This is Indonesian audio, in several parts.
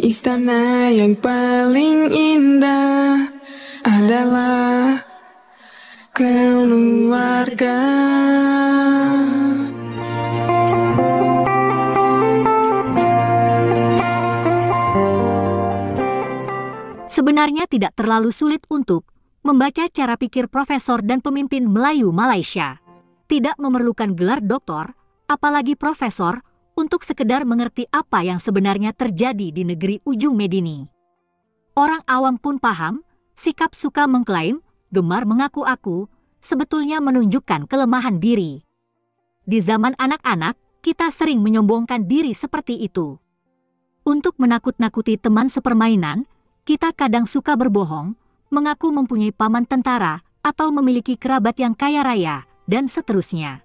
Istana yang paling indah adalah keluarga. Sebenarnya tidak terlalu sulit untuk membaca cara pikir profesor dan pemimpin Melayu Malaysia. Tidak memerlukan gelar doktor, apalagi profesor, untuk sekedar mengerti apa yang sebenarnya terjadi di negeri ujung Medini. Orang awam pun paham, sikap suka mengklaim, gemar mengaku-aku, sebetulnya menunjukkan kelemahan diri. Di zaman anak-anak, kita sering menyombongkan diri seperti itu. Untuk menakut-nakuti teman sepermainan, kita kadang suka berbohong, mengaku mempunyai paman tentara, atau memiliki kerabat yang kaya raya, dan seterusnya.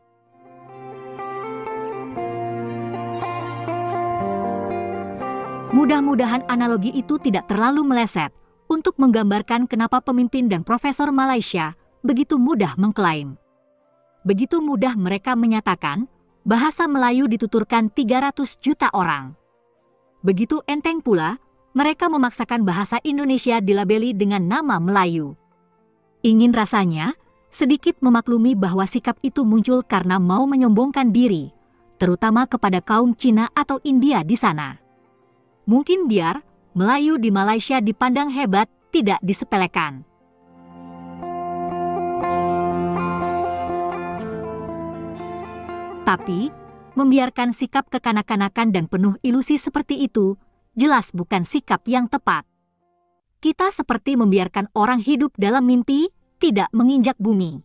Mudah-mudahan analogi itu tidak terlalu meleset untuk menggambarkan kenapa pemimpin dan profesor Malaysia begitu mudah mengklaim. Begitu mudah mereka menyatakan bahasa Melayu dituturkan 300 juta orang. Begitu enteng pula mereka memaksakan bahasa Indonesia dilabeli dengan nama Melayu. Ingin rasanya sedikit memaklumi bahwa sikap itu muncul karena mau menyombongkan diri, terutama kepada kaum Cina atau India di sana. Mungkin biar Melayu di Malaysia dipandang hebat, tidak disepelekan. Tapi, membiarkan sikap kekanak-kanakan dan penuh ilusi seperti itu, jelas bukan sikap yang tepat. Kita seperti membiarkan orang hidup dalam mimpi, tidak menginjak bumi.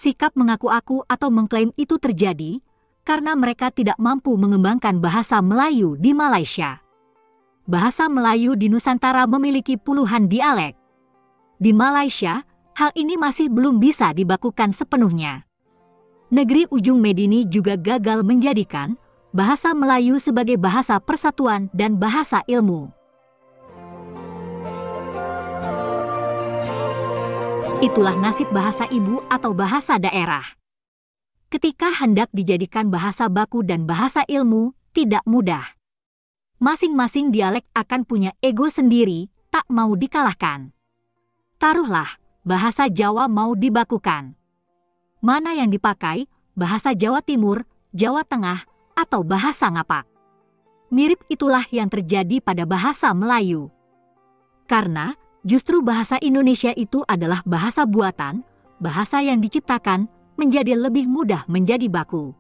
Sikap mengaku-aku atau mengklaim itu terjadi, karena mereka tidak mampu mengembangkan bahasa Melayu di Malaysia. Bahasa Melayu di Nusantara memiliki puluhan dialek. Di Malaysia, hal ini masih belum bisa dibakukan sepenuhnya. Negeri ujung Medini juga gagal menjadikan bahasa Melayu sebagai bahasa persatuan dan bahasa ilmu. Itulah nasib bahasa ibu atau bahasa daerah. Ketika hendak dijadikan bahasa baku dan bahasa ilmu, tidak mudah. Masing-masing dialek akan punya ego sendiri, tak mau dikalahkan. Taruhlah, bahasa Jawa mau dibakukan. Mana yang dipakai, bahasa Jawa Timur, Jawa Tengah, atau bahasa ngapak? Mirip itulah yang terjadi pada bahasa Melayu. Karena, justru bahasa Indonesia itu adalah bahasa buatan, bahasa yang diciptakan, menjadi lebih mudah menjadi baku.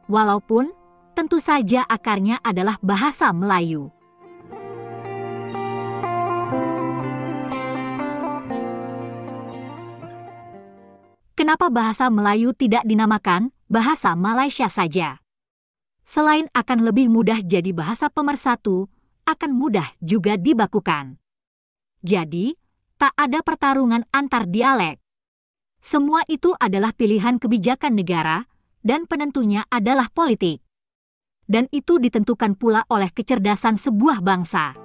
Walaupun, tentu saja akarnya adalah bahasa Melayu. Kenapa bahasa Melayu tidak dinamakan bahasa Malaysia saja? Selain akan lebih mudah jadi bahasa pemersatu, akan mudah juga dibakukan. Jadi, tak ada pertarungan antar dialek. Semua itu adalah pilihan kebijakan negara, dan penentunya adalah politik. Dan itu ditentukan pula oleh kecerdasan sebuah bangsa.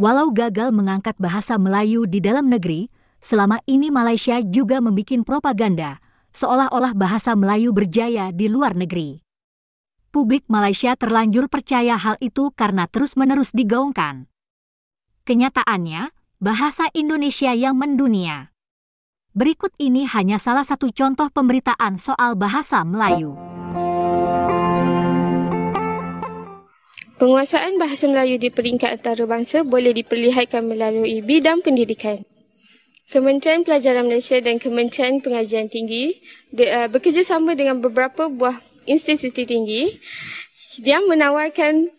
Walau gagal mengangkat bahasa Melayu di dalam negeri, selama ini Malaysia juga membuat propaganda, seolah-olah bahasa Melayu berjaya di luar negeri. Publik Malaysia terlanjur percaya hal itu karena terus-menerus digaungkan. Kenyataannya, bahasa Indonesia yang mendunia. Berikut ini hanya salah satu contoh pemberitaan soal bahasa Melayu. Penguasaan bahasa Melayu di peringkat antarabangsa boleh diperlihatkan melalui bidang pendidikan. Kementerian Pelajaran Malaysia dan Kementerian Pengajian Tinggi bekerjasama dengan beberapa buah institusi tinggi yang menawarkan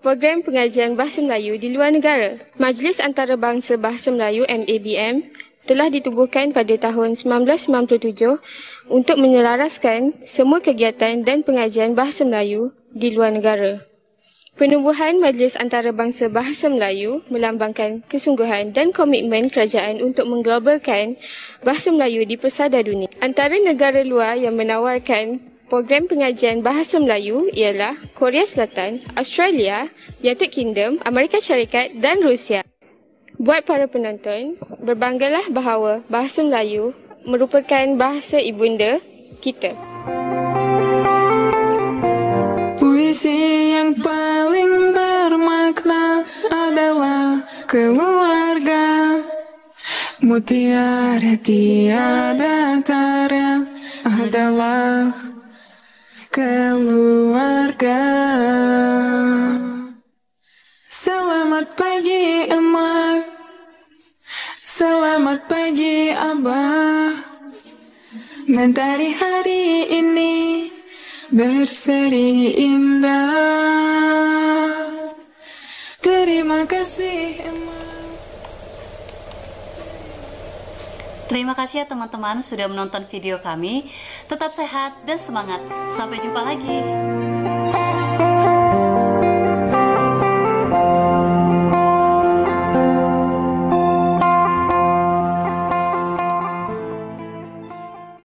program pengajian bahasa Melayu di luar negara. Majlis Antarabangsa Bahasa Melayu MABM telah ditubuhkan pada tahun 1997 untuk menyelaraskan semua kegiatan dan pengajian bahasa Melayu di luar negara. Penubuhan Majlis Antarabangsa Bahasa Melayu melambangkan kesungguhan dan komitmen kerajaan untuk mengglobalkan bahasa Melayu di persada dunia. Antara negara luar yang menawarkan program pengajian bahasa Melayu ialah Korea Selatan, Australia, United Kingdom, Amerika Syarikat dan Rusia. Buat para penonton, berbanggalah bahawa bahasa Melayu merupakan bahasa ibunda kita. Tradisi yang paling bermakna adalah keluarga. Mutiara tiada tara adalah keluarga. Selamat pagi emak, selamat pagi abah. Mentari hari ini berseri indah. Terima kasih emak. Terima kasih ya teman-teman sudah menonton video kami. Tetap sehat dan semangat. Sampai jumpa lagi.